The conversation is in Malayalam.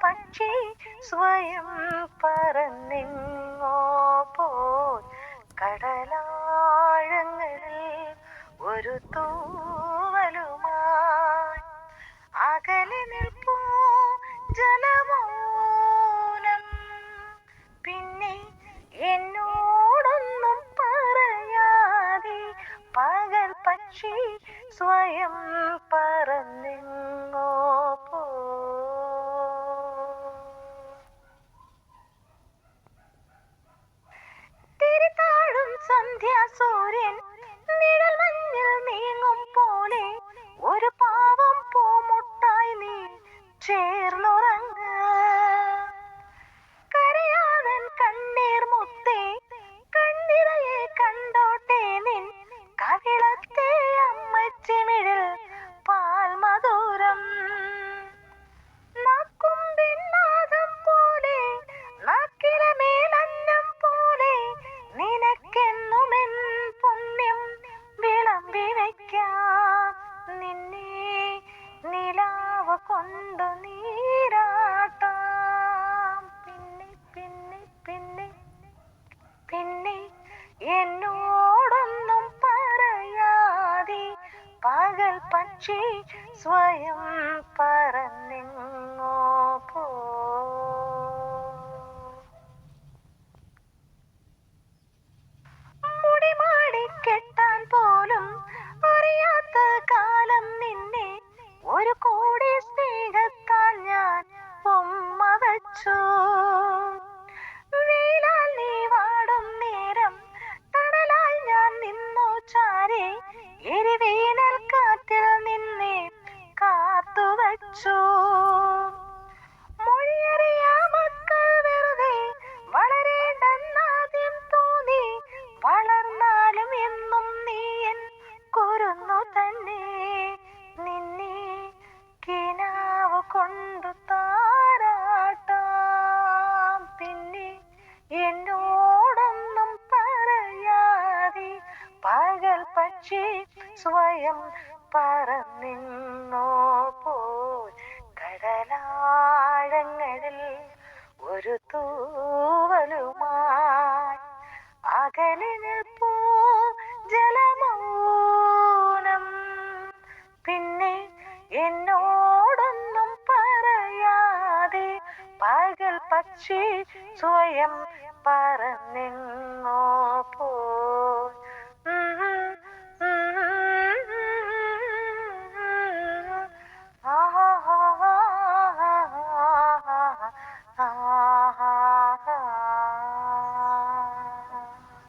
പക്ഷി സ്വയം പറന്നെങ്ങോ പോയി കടലാഴങ്ങളിൽ ഒരു തൂവലുമായി അകലെ നിൽപ്പൂ ജലമൗനം പിന്നെ എന്നോടൊന്നും പറയാതെ പകൽ പക്ഷി സ്വയം പറന്നെങ്ങോ തിരിതാഴും സന്ധ്യാസൂര്യൻ നിഴൽ മഞ്ഞിൽ നീങ്ങും പോലെ ഒരു പാവം പൂമുട്ടായി നീ ചേർന്നുറങ്ങ കരയാതൻ കണ്ണീർ മുത്തേ കണ്ണിറയെ കണ്ടോട്ടെ നിൻ കവിളത്തെ അമ്മച്ചിമിഴിൽ പാൽ മധുരം നാക്കുംപിന്നാദം പോലെ നാക്കിലമേലന്നം പോലെ നിനക്കെന്നുമെൻ പുണ്യം വിളമ്പി വയ്ക്കാം നിന്നെ നിലാവ് കൊണ്ടു നീരാട്ടാം പിന്നെ പിന്നെ പിന്നെ പിന്നെ എന്നോടൊന്നും പറയാതെ പകൽ പക്ഷി സ്വയം പറന്നെങ്ങോ മുടിമാടി കെട്ടാൻ പോലും അറിയാത്ത കാലം നിന്നെ ഒരു കോടി സ്നേഹത്താൽ ഞാൻ ഉമ്മ വച്ചു വെയിലാൽ നീ വാടും നേരം തണലായി ഞാൻ നിന്നു ചാരി എരിവേനൽ കാറ്റിൽ നിന്നെ കാത്തുവച്ചു മൊഴിയറിയ മക്കൾ വെറുതെ വളരേണ്ടെന്നാദ്യം തോന്നി വളർന്നാലും എന്നും നീ എൻ കുരുന്നു തന്നെ നിന്നെ കിനാവ് കൊണ്ടു താരാട്ടാം പിന്നെ എന്നോടൊന്നും പറയാതെ പകൽ പക്ഷി സ്വയം പറന്നെങ്ങോ പോയി കടലാഴങ്ങളിൽ ഒരു തൂവലുമായി അകലെ നിൽപ്പൂ ജലമൗനം പിന്നെ എന്നോടൊന്നും പറയാതെ പകൽ പക്ഷി സ്വയം പറന്നെങ്ങോ പോയി